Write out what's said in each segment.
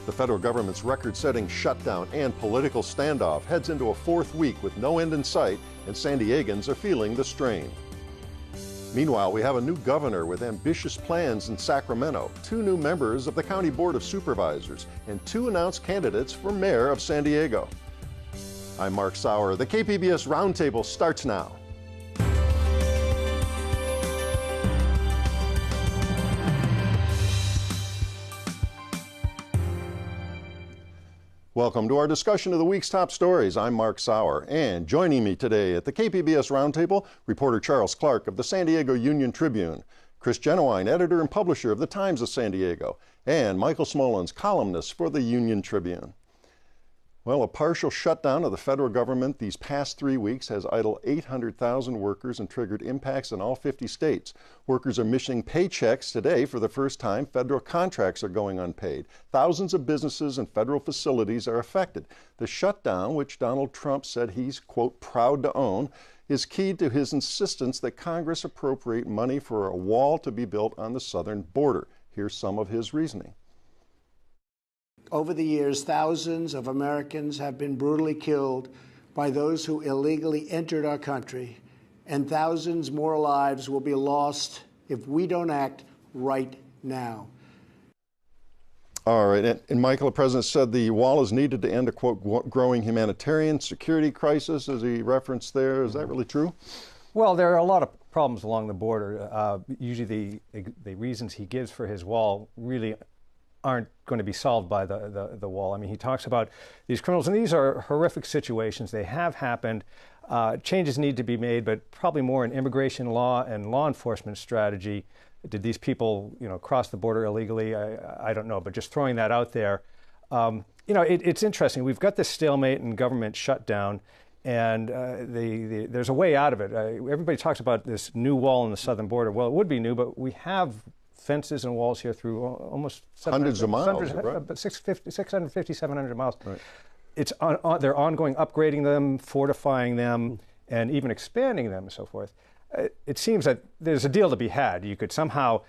The federal government's record-setting shutdown and political standoff heads into a fourth week with no end in sight, and San Diegans are feeling the strain. Meanwhile, we have a new governor with ambitious plans in Sacramento, 2 new members of the County Board of Supervisors, and 2 announced candidates for mayor of San Diego. I'm Mark Sauer. The KPBS Roundtable starts now. Welcome to our discussion of the week's top stories. I'm Mark Sauer, and joining me today at the KPBS Roundtable, reporter Charles Clark of the San Diego Union-Tribune, Chris Genuine, editor and publisher of the Times of San Diego, and Michael Smolens, columnist for the Union-Tribune. Well, a partial shutdown of the federal government these past 3 weeks has idled 800,000 workers and triggered impacts in all 50 states. Workers are missing paychecks today for the first time. Federal contracts are going unpaid. Thousands of businesses and federal facilities are affected. The shutdown, which Donald Trump said he's, quote, proud to own, is key to his insistence that Congress appropriate money for a wall to be built on the southern border. Here's some of his reasoning. Over the years, thousands of Americans have been brutally killed by those who illegally entered our country, and thousands more lives will be lost if we don't act right now. All right, and Michael, the president said the wall is needed to end a, quote, growing humanitarian security crisis, as he referenced there. Is that really true? Well, there are a lot of problems along the border. Usually the reasons he gives for his wall really aren't going to be solved by the wall. I mean, he talks about these criminals, and these are horrific situations. They have happened. Changes need to be made, but probably more in immigration law and law enforcement strategy. Did these people, cross the border illegally? I don't know, but just throwing that out there. It's interesting. We've got this stalemate and government shutdown, and there's a way out of it. Everybody talks about this new wall on the southern border. Well, it would be new, but we have fences and walls here through almost hundreds of miles, right? 650, 700 miles. Right. They're ongoing, upgrading them, fortifying them, and even expanding them and so forth. It seems that there's a deal to be had. You could somehow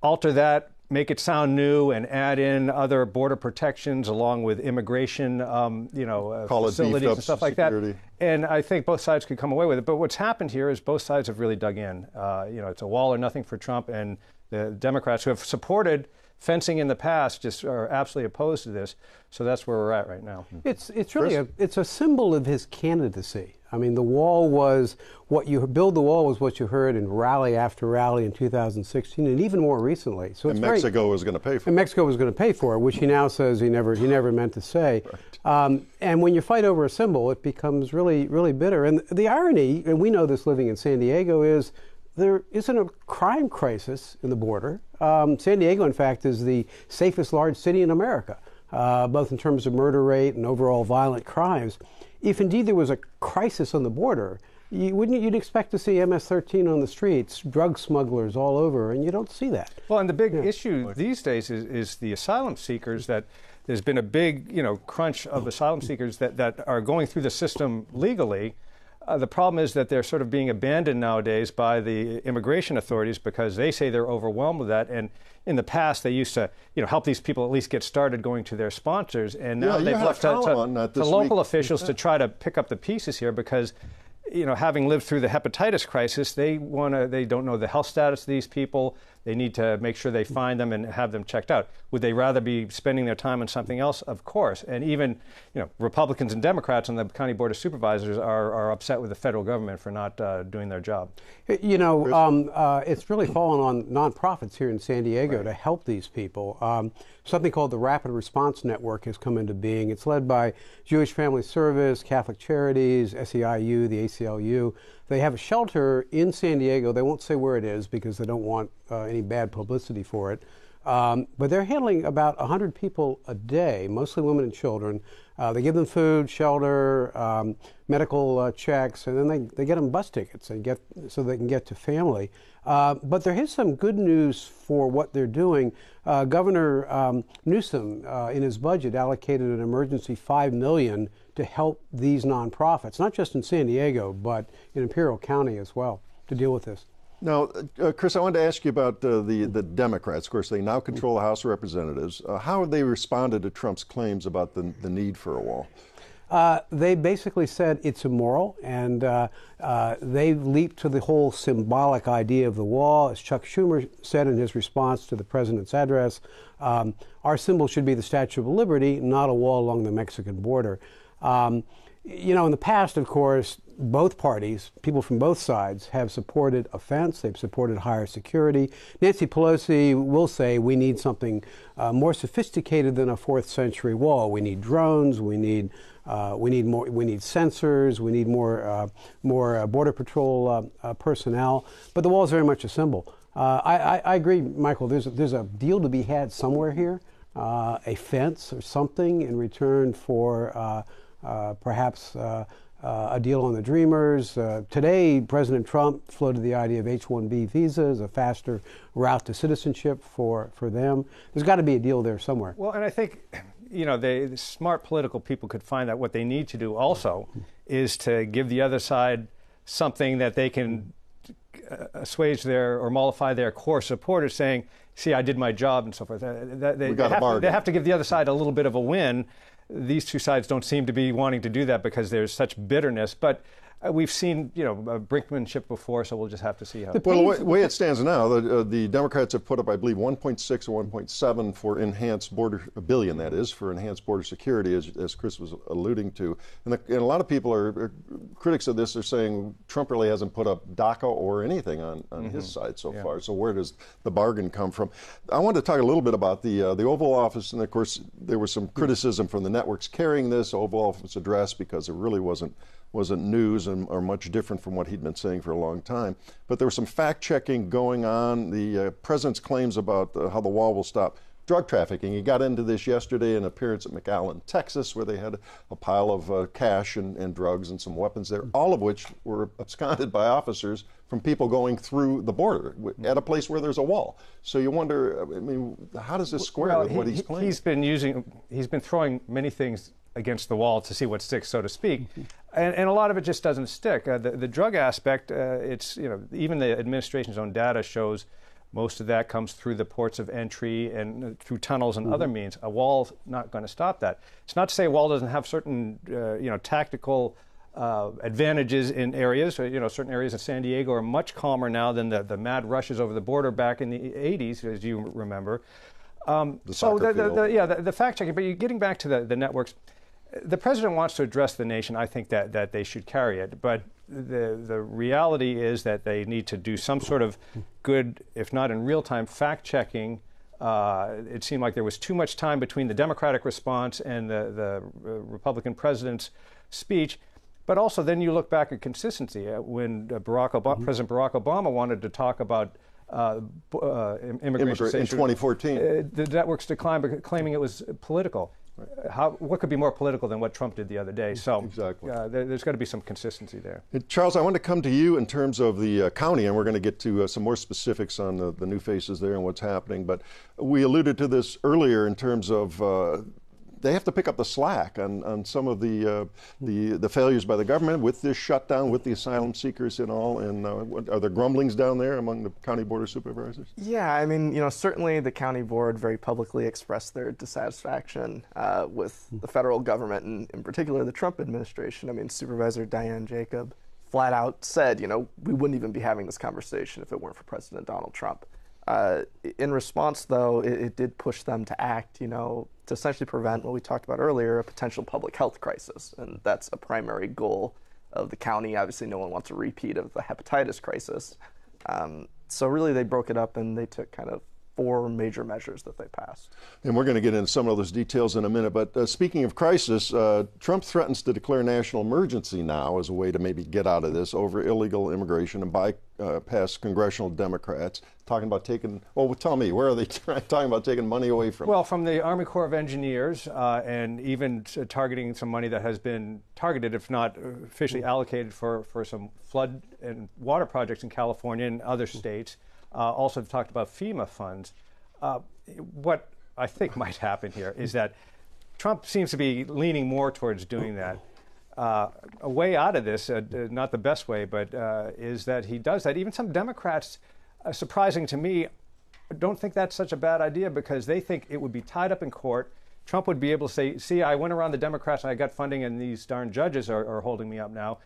alter that, make it sound new, and add in other border protections along with immigration, facilities and stuff like that. And I think both sides could come away with it. But what's happened here is both sides have really dug in. It's a wall or nothing for Trump, and the Democrats who have supported fencing in the past just are absolutely opposed to this. So that's where we're at right now. It's really it's a symbol of his candidacy. I mean, the wall was what you build. The wall was what you heard in rally after rally in 2016, and even more recently. So and Mexico was going to pay for it. And Mexico was going to pay for it, which he now says he never meant to say. Right. And when you fight over a symbol, it becomes really, really bitter. And the irony, and we know this living in San Diego, is there isn't a crime crisis in the border. San Diego, in fact, is the safest large city in America, both in terms of murder rate and overall violent crimes. If indeed there was a crisis on the border, you'd expect to see MS-13 on the streets, drug smugglers all over, and you don't see that. Well, and the big issue these days is the asylum seekers. That there's been a big, crunch of asylum seekers that are going through the system legally. The problem is that they're sort of being abandoned nowadays by the immigration authorities because they say they're overwhelmed with that. And in the past, they used to, help these people at least get started going to their sponsors. And now they've left to local officials to try to pick up the pieces here because, having lived through the hepatitis crisis, they don't know the health status of these people. They need to make sure they find them and have them checked out. Would they rather be spending their time on something else? Of course. And even, Republicans and Democrats on the County Board of Supervisors are upset with the federal government for not doing their job. It's really fallen on nonprofits here in San Diego to help these people. Something called the Rapid Response Network has come into being. It's led by Jewish Family Service, Catholic Charities, SEIU, the ACLU. They have a shelter in San Diego. They won't say where it is because they don't want any bad publicity for it. But they're handling about 100 people a day, mostly women and children. They give them food, shelter, medical checks, and then they get them bus tickets so they can get to family. But there is some good news for what they're doing. Governor Newsom, in his budget, allocated an emergency $5 million to help these nonprofits, not just in San Diego, but in Imperial County as well, to deal with this. Now, Chris, I wanted to ask you about the Democrats. Of course, they now control the House of Representatives. How have they responded to Trump's claims about the need for a wall? They basically said it's immoral, and they've leaped to the whole symbolic idea of the wall. As Chuck Schumer said in his response to the president's address, our symbol should be the Statue of Liberty, not a wall along the Mexican border. You know, in the past, of course, both parties, people from both sides, have supported a fence. They've supported higher security. Nancy Pelosi will say we need something more sophisticated than a 4th century wall. We need drones. We need more. We need sensors. We need more Border Patrol personnel. But the wall is very much a symbol. I agree, Michael. There's a deal to be had somewhere here, a fence or something in return for perhaps a deal on the Dreamers. Today, President Trump floated the idea of H-1B visas, a faster route to citizenship for them. There's got to be a deal there somewhere. Well, and I think, you know, the smart political people could find that what they need to do also is to give the other side something that they can assuage their or mollify their core supporters, saying, see, I did my job and so forth. They have to give the other side a little bit of a win. These two sides don't seem to be wanting to do that because there's such bitterness. But we've seen, you know, brinkmanship before, so we'll just have to see how. Well, the way it stands now, the Democrats have put up, I believe, 1.6 or 1.7 for enhanced border, $1 billion that is, for enhanced border security, as Chris was alluding to. And a lot of people are critics of this are saying Trump really hasn't put up DACA or anything on his side so far. So where does the bargain come from? I wanted to talk a little bit about the Oval Office, and of course there was some criticism from the networks carrying this Oval Office address because it really wasn't news or much different from what he'd been saying for a long time. But there was some fact-checking going on. The president's claims about how the wall will stop drug trafficking. He got into this yesterday in an appearance at McAllen, Texas, where they had a pile of cash and drugs and some weapons there, all of which were absconded by officers from people going through the border at a place where there's a wall. So you wonder, I mean, how does this square with what he's claiming? He's been throwing many things against the wall to see what sticks, so to speak. And a lot of it just doesn't stick. The drug aspect, it's, you know, even the administration's own data shows most of that comes through the ports of entry and through tunnels and other means. A wall's not going to stop that. It's not to say a wall doesn't have certain, you know, tactical advantages in areas. You know, certain areas of San Diego are much calmer now than the mad rushes over the border back in the 80s, as you remember. The fact-checking, but you're getting back to the networks. The president wants to address the nation. I think that they should carry it. But the reality is that they need to do some sort of good, if not in real time, fact-checking. It seemed like there was too much time between the Democratic response and the Republican president's speech. But also then you look back at consistency. When President Barack Obama wanted to talk about immigration in 2014. The networks declined, claiming it was political. What could be more political than what Trump did the other day? So exactly. There's got to be some consistency there. Charles, I want to come to you in terms of the county, and we're going to get to some more specifics on the new faces there and what's happening. But we alluded to this earlier in terms of they have to pick up the slack on some of the failures by the government with this shutdown, with the asylum seekers and all. And are there grumblings down there among the county board of supervisors? Yeah, I mean, you know, certainly the county board very publicly expressed their dissatisfaction with the federal government and in particular the Trump administration. I mean, Supervisor Diane Jacob flat out said, you know, we wouldn't even be having this conversation if it weren't for President Donald Trump. In response, though, it did push them to act, you know, to essentially prevent what we talked about earlier, a potential public health crisis. And that's a primary goal of the county. Obviously, no one wants a repeat of the hepatitis crisis. So really, they broke it up and they took kind of 4 major measures that they passed. And we're going to get into some of those details in a minute. But speaking of crisis, Trump threatens to declare national emergency now as a way to maybe get out of this over illegal immigration and bypass congressional Democrats, talking about taking, well, tell me, where are they talking about taking money away from? Well, from the Army Corps of Engineers and even targeting some money that has been targeted, if not officially allocated for some flood and water projects in California and other states. Also talked about FEMA funds. What I think might happen here is that Trump seems to be leaning more towards doing that. a way out of this, not the best way, but is that he does that. Even some Democrats, surprising to me, don't think that's such a bad idea because they think it would be tied up in court. Trump would be able to say, see, I went around the Democrats and I got funding and these darn judges are holding me up now.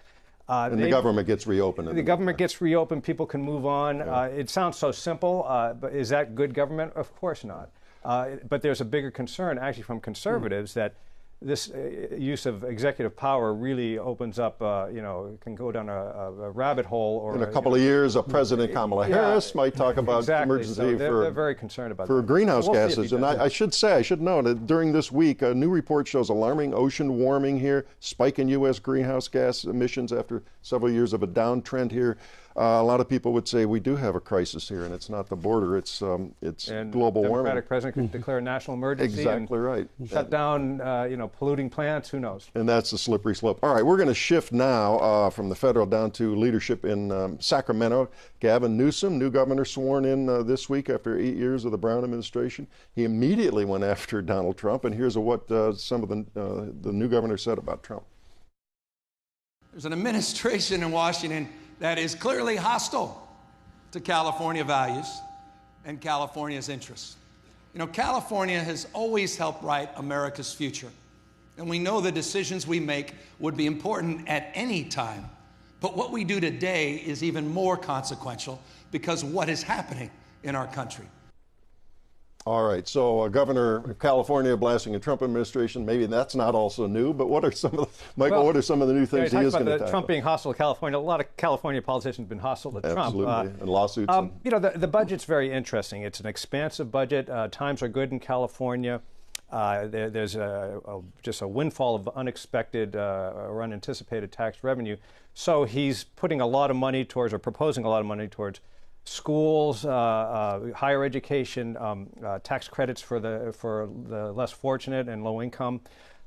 And the government gets reopened. The government gets reopened, people can move on. Yeah. It sounds so simple, but is that good government? Of course not. But there's a bigger concern actually from conservatives that this use of executive power really opens up, can go down a rabbit hole. Or in a couple of years, President Kamala Harris might talk about emergency so they're very concerned about for greenhouse gases. And I should note that during this week, a new report shows alarming ocean warming here, spike in U.S. greenhouse gas emissions after several years of a downtrend here. A lot of people would say we do have a crisis here, and it's not the border; it's global warming. Democratic president could declare a national emergency. Exactly right. Shut down, polluting plants. Who knows? And that's the slippery slope. All right, we're going to shift now from the federal down to leadership in Sacramento. Gavin Newsom, new governor, sworn in this week after 8 years of the Brown administration. He immediately went after Donald Trump, and here's what some of the new governor said about Trump. There's an administration in Washington that is clearly hostile to California values and California's interests. California has always helped write America's future. And we know the decisions we make would be important at any time. But what we do today is even more consequential because of what is happening in our country. All right, so Governor of California blasting a Trump administration, maybe that's not also new, but what are some of the new things he is going to tackle? Trump being hostile to California, a lot of California politicians have been hostile to Trump. Absolutely, and lawsuits. The budget's very interesting. It's an expansive budget. Times are good in California. There's just a windfall of unexpected or unanticipated tax revenue. So he's putting a lot of money towards, or proposing a lot of money towards, schools, higher education, tax credits for the less fortunate and low income.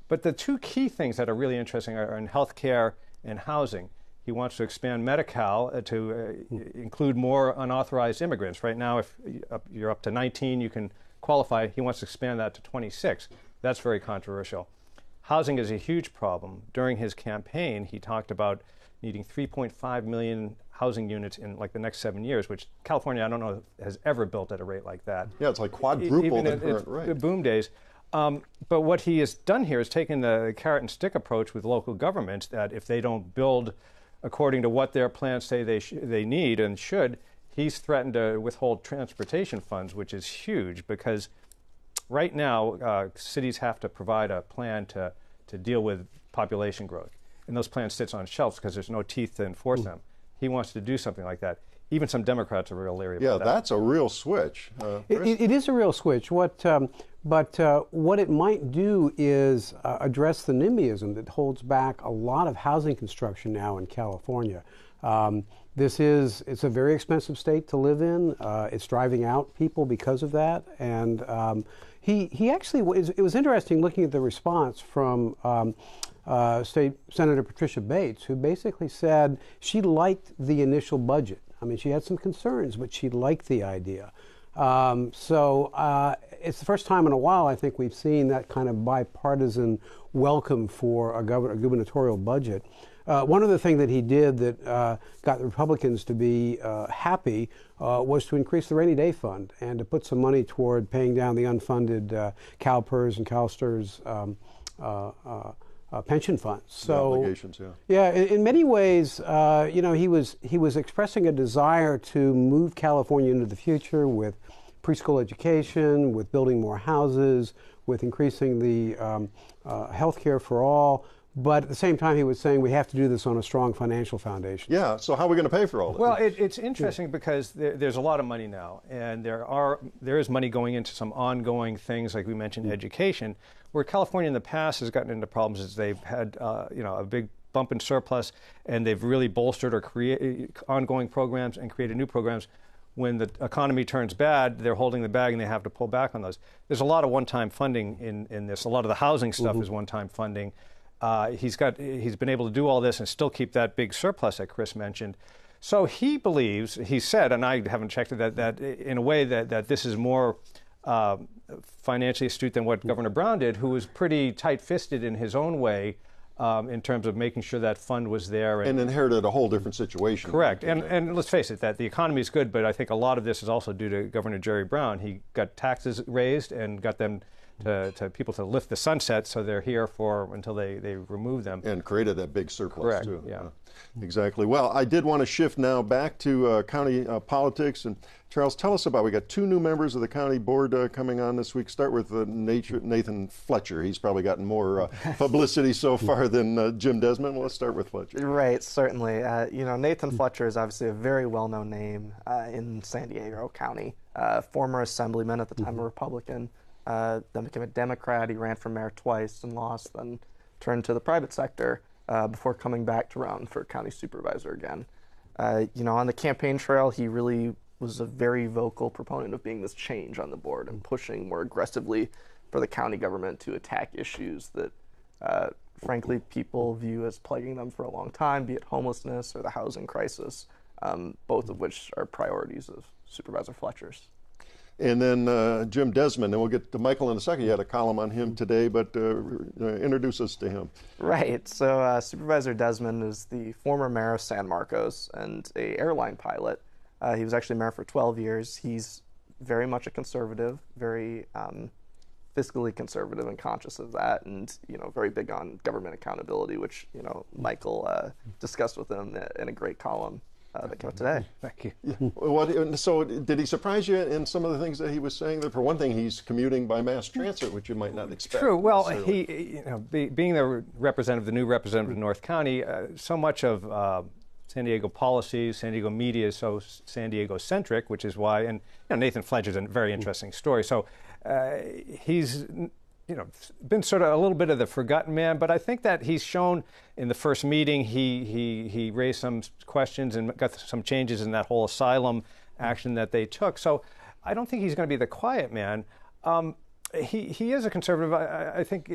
But the two key things that are really interesting are in healthcare and housing. He wants to expand Medi-Cal to include more unauthorized immigrants. Right now, if you're up to 19, you can qualify. He wants to expand that to 26. That's very controversial. Housing is a huge problem. During his campaign, he talked about needing 3.5 million housing units in the next 7 years, which California, I don't know, has ever built at a rate like that. Yeah, it's like quadruple the current rate. Boom days. But what he has done here is taken the carrot and stick approach with local governments that if they don't build according to what their plans say they need and should, he's threatened to withhold transportation funds, which is huge because right now cities have to provide a plan to deal with population growth. And those plans sit on shelves because there's no teeth to enforce them. He wants to do something like that. Even some Democrats are real leery about that. Yeah, that's a real switch. It is a real switch. But what it might do is address the NIMBYism that holds back a lot of housing construction now in California. It's a very expensive state to live in. It's driving out people because of that. And he actually, it was interesting looking at the response from State Senator Patricia Bates, who basically said she liked the initial budget. I mean, she had some concerns, but she liked the idea. So it's the first time in a while, I think, we've seen that kind of bipartisan welcome for a gubernatorial budget. One other thing that he did that got the Republicans to be happy was to increase the rainy day fund and to put some money toward paying down the unfunded CalPERS and CalSTRS pension funds. So obligations, in many ways, he was expressing a desire to move California into the future with preschool education, with building more houses, with increasing the health care for all. But at the same time, he was saying we have to do this on a strong financial foundation. Yeah, so how are we going to pay for all this? Well, it's interesting because there's a lot of money now, and there is money going into some ongoing things, like we mentioned, education, where California in the past has gotten into problems is they've had a big bump in surplus, and they've really bolstered or created ongoing programs and created new programs. When the economy turns bad, they're holding the bag and they have to pull back on those. There's a lot of one-time funding in this. A lot of the housing stuff is one-time funding. He's been able to do all this and still keep that big surplus that Chris mentioned. So he believes, he said, and I haven't checked it, that in a way that this is more financially astute than what Governor Brown did, who was pretty tight-fisted in his own way in terms of making sure that fund was there. And inherited a whole different situation. Correct. And let's face it, that the economy is good, but I think a lot of this is also due to Governor Jerry Brown. He got taxes raised and got them to people to lift the sunset, so they're here until they remove them. And created that big surplus, correct, too. Yeah. Exactly. Well, I did want to shift now back to county politics. And Charles, tell us about, we got 2 new members of the county board coming on this week. Start with Nathan Fletcher. He's probably gotten more publicity so far than Jim Desmond. Well, let's start with Fletcher. Right, certainly. Nathan Fletcher is obviously a very well-known name in San Diego County. Former assemblyman, at the time a Republican, then became a Democrat. He ran for mayor twice and lost, then turned to the private sector before coming back to run for county supervisor again. On the campaign trail, he really was a very vocal proponent of being this change on the board and pushing more aggressively for the county government to attack issues that, frankly, people view as plaguing them for a long time, be it homelessness or the housing crisis, both of which are priorities of Supervisor Fletcher's. And then Jim Desmond, and we'll get to Michael in a second. You had a column on him today, but introduce us to him. Right. So Supervisor Desmond is the former mayor of San Marcos and an airline pilot. He was actually mayor for 12 years. He's very much a conservative, very fiscally conservative and conscious of that, and very big on government accountability, which Michael discussed with him in a great column that came out today. Thank you. Yeah. So did he surprise you in some of the things that he was saying? That for one thing, he's commuting by mass transit, which you might not expect. True. Well, he, being the representative, the new representative of North County, so much of San Diego policies, San Diego media is so San Diego centric, which is why, and Nathan Fletcher's a very interesting story. So he's been sort of a little bit of the forgotten man, but I think that he's shown in the first meeting he raised some questions and got some changes in that whole asylum action that they took. So I don't think he's going to be the quiet man. He is a conservative. I think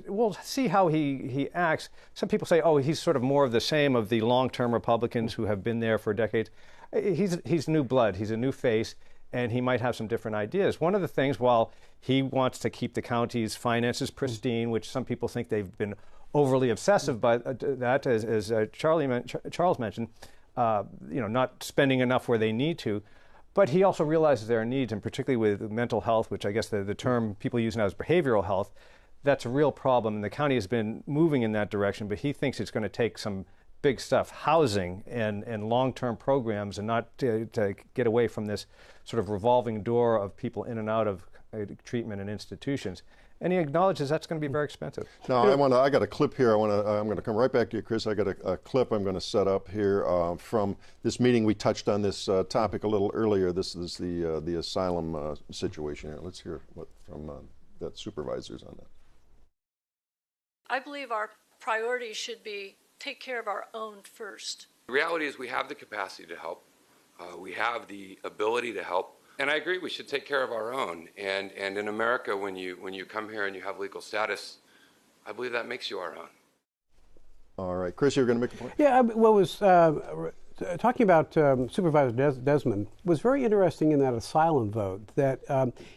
we'll see how he acts. Some people say, oh, he's sort of more of the same of the long-term Republicans who have been there for decades. He's new blood. He's a new face, and he might have some different ideas. One of the things, while he wants to keep the county's finances pristine, which some people think they've been overly obsessive by that, as Charles mentioned, not spending enough where they need to. But he also realizes there are needs, and particularly with mental health, which I guess the term people use now is behavioral health, that's a real problem. And the county has been moving in that direction, but he thinks it's going to take some big stuff, housing and long-term programs, and not to get away from this sort of revolving door of people in and out of treatment and institutions. And he acknowledges that's going to be very expensive. Now, I got a clip here. I'm going to come right back to you, Chris. I got a clip I'm going to set up here from this meeting. We touched on this topic a little earlier. This is the asylum situation here. Let's hear what from that supervisors on that. I believe our priority should be take care of our own first. The reality is we have the capacity to help. We have the ability to help. And I agree we should take care of our own. And in America, when you come here and you have legal status, I believe that makes you our own. All right. Chris, you're going to make a point? Yeah, what was talking about Supervisor Desmond was very interesting in that asylum vote, that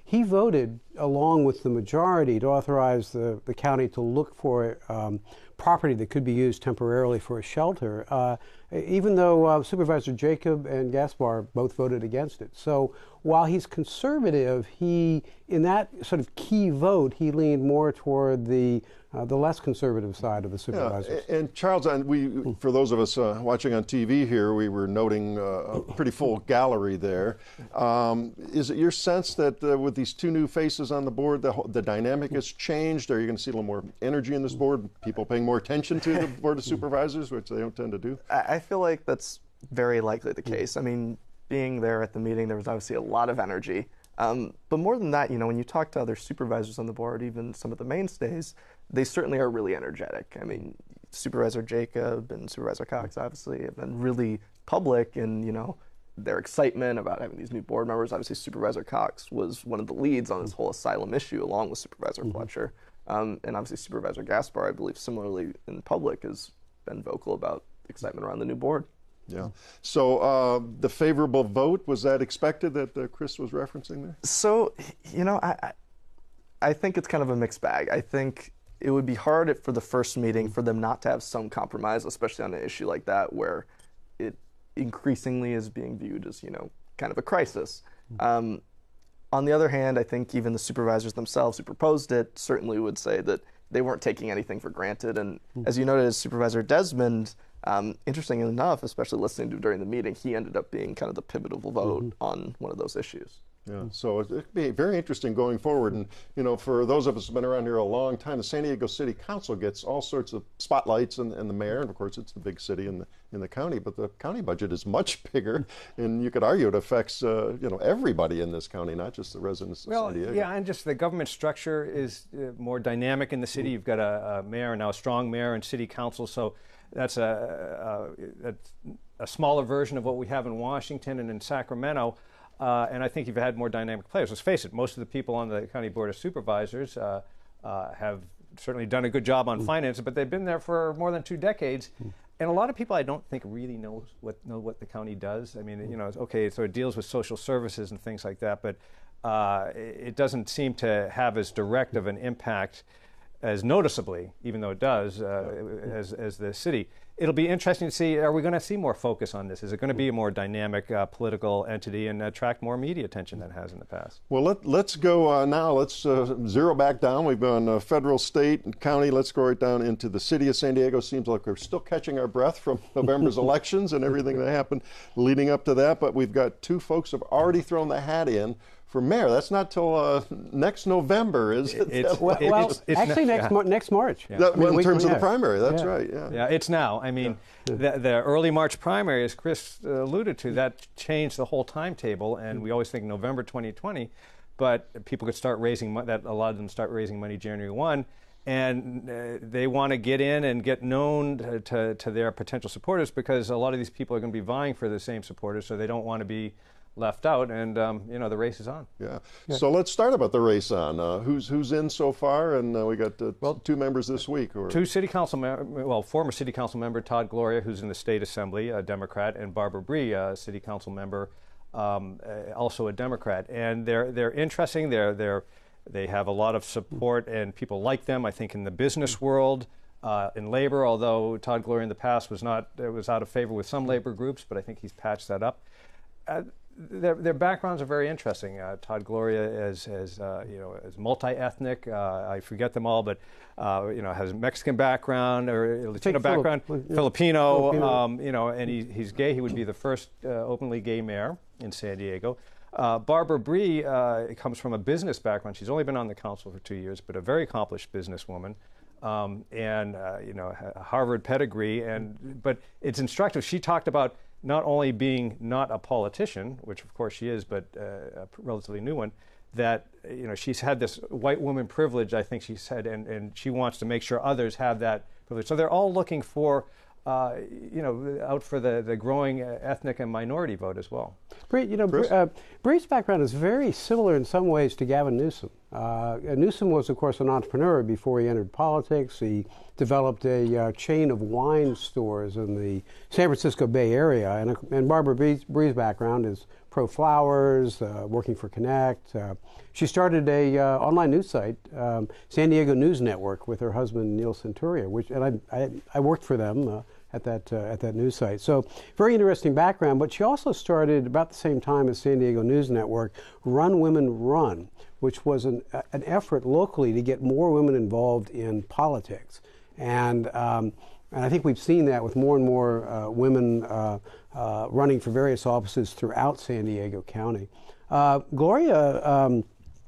he voted along with the majority to authorize the county to look for property that could be used temporarily for a shelter, even though Supervisor Jacob and Gaspar both voted against it. So while he's conservative, in that sort of key vote, he leaned more toward the less conservative side of the supervisors. Yeah, and Charles, for those of us watching on TV here, we were noting a pretty full gallery there. Is it your sense that with these 2 new faces on the board, the dynamic has changed? Are you going to see a little more energy in this board, people paying more attention to the Board of Supervisors, which they don't tend to do? I feel like that's very likely the case. I mean, being there at the meeting, there was obviously a lot of energy. But more than that, when you talk to other supervisors on the board, even some of the mainstays, they certainly are really energetic. I mean, Supervisor Jacob and Supervisor Cox obviously have been really public in, their excitement about having these new board members. Obviously, Supervisor Cox was one of the leads on this whole asylum issue, along with Supervisor Fletcher. And obviously, Supervisor Gaspar, I believe, similarly in public, has been vocal about excitement around the new board. Yeah. So the favorable vote, was that expected that Chris was referencing there? So, I think it's kind of a mixed bag. I think it would be hard for the first meeting for them not to have some compromise, especially on an issue like that where it increasingly is being viewed as, kind of a crisis. On the other hand, I think even the supervisors themselves who proposed it certainly would say that they weren't taking anything for granted. And as you noted, Supervisor Desmond, interestingly enough, especially listening to during the meeting, he ended up being kind of the pivotal vote on one of those issues. Yeah, so it could be very interesting going forward. And, for those of us who've been around here a long time, the San Diego City Council gets all sorts of spotlights and the mayor, and of course it's the big city in the county, but the county budget is much bigger, and you could argue it affects, everybody in this county, not just the residents of San Diego. Yeah, and just the government structure is more dynamic in the city. You've got a mayor, and now a strong mayor and city council, so that's a smaller version of what we have in Washington and in Sacramento. And I think you've had more dynamic players. Let's face it, most of the people on the County Board of Supervisors have certainly done a good job on finance, but they've been there for more than 2 decades. And a lot of people I don't think really know what the county does. I mean, okay, so it deals with social services and things like that, but it doesn't seem to have as direct of an impact as noticeably, even though it does, as the city. It'll be interesting to see, are we going to see more focus on this? Is it going to be a more dynamic political entity and attract more media attention than it has in the past? Well, let's go now. Let's zero back down. We've gone federal, state, and county. Let's go right down into the city of San Diego. Seems like we're still catching our breath from November's elections and everything that happened leading up to that. But we've got 2 folks who have already thrown the hat in for mayor. That's not till next November, is it? Actually, next March. Yeah. In terms of the primary, that's right. Yeah, it's now. I mean, the early March primary, as Chris alluded to, that changed the whole timetable, and we always think November 2020, but people could start raising money. That allowed them to start raising money January 1, and they want to get in and get known to their potential supporters, because a lot of these people are going to be vying for the same supporters, so they don't want to be left out, and the race is on. Yeah. So let's start about the race on. Who's in so far? And we got 2 members this week. 2 city council former city council member Todd Gloria, who's in the state assembly, a Democrat, and Barbara Bree, a city council member, also a Democrat. And they're interesting. They have a lot of support, and people like them. I think in the business world, in labor, although Todd Gloria in the past was out of favor with some labor groups, but I think he's patched that up. Their backgrounds are very interesting. Todd Gloria is multi-ethnic. I forget them all, but has a Mexican background or Latino background, Filipino. And he's gay. He would be the first openly gay mayor in San Diego. Barbara Bree comes from a business background. She's only been on the council for 2 years, but a very accomplished businesswoman. A Harvard pedigree, but it's instructive. She talked about not only being not a politician, which of course she is, but a relatively new one, that she's had this white woman privilege, I think she said, and she wants to make sure others have that privilege. So they're all looking for, out for the growing ethnic and minority vote as well. Bree's background is very similar in some ways to Gavin Newsom. Newsom was, of course, an entrepreneur before he entered politics. He developed a chain of wine stores in the San Francisco Bay Area, and Barbara Bree's background is pro-flowers, working for Connect. She started a online news site, San Diego News Network, with her husband Neil Centuria, and I worked for them at that news site. So very interesting background. But she also started about the same time as San Diego News Network, Run Women Run, which was an effort locally to get more women involved in politics. And I think we've seen that with more and more women running for various offices throughout San Diego County. Gloria,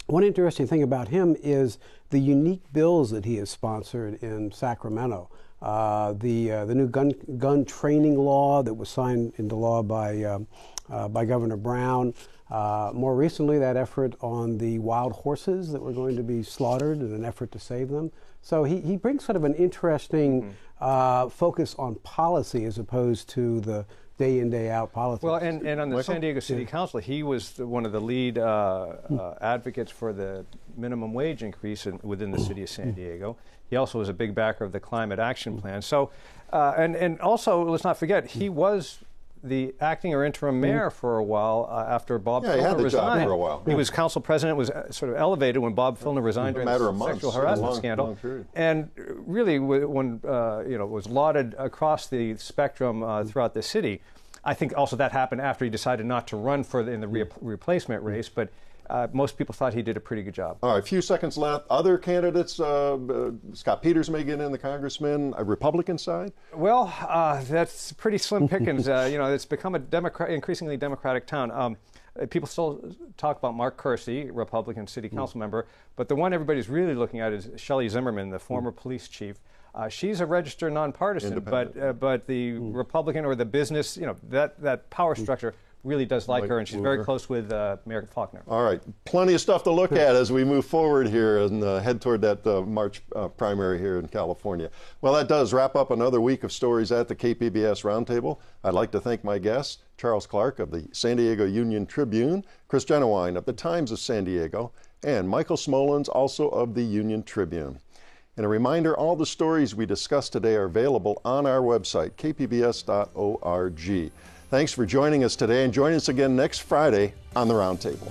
one interesting thing about him is the unique bills that he has sponsored in Sacramento. The new gun training law that was signed into law by Governor Brown. More recently, that effort on the wild horses that were going to be slaughtered in an effort to save them. So he brings sort of an interesting focus on policy as opposed to the day in, day out politics. Well, and on the San Diego City Council, he was one of the lead advocates for the minimum wage increase within the city of San Diego. He also was a big backer of the climate action plan. So, and also, let's not forget, he was the acting or interim mayor for a while after Bob Yeah, he had Filner the job resigned. for a while. He was council president, was sort of elevated when Bob Filner resigned during matter the of months. sexual harassment Long scandal. period. And really, when was lauded across the spectrum throughout the city. I think also that happened after he decided not to run in the replacement race, but most people thought he did a pretty good job. All right, a few seconds left. Other candidates, Scott Peters may get in, the congressman, a Republican side? Well, that's pretty slim pickings. It's become a increasingly Democratic town. People still talk about Mark Kersey, Republican city council member, but the one everybody's really looking at is Shelley Zimmerman, the former police chief. She's a registered nonpartisan, but the Republican or the business, that power structure really does like her, and she's very close with Mayor Faulkner. All right, plenty of stuff to look at as we move forward here and head toward that March primary here in California. Well, that does wrap up another week of stories at the KPBS Roundtable. I'd like to thank my guests, Charles Clark of the San Diego Union Tribune, Chris Genowine of the Times of San Diego, and Michael Smolens, also of the Union Tribune. And a reminder, all the stories we discussed today are available on our website, kpbs.org. Thanks for joining us today, and join us again next Friday on the Roundtable.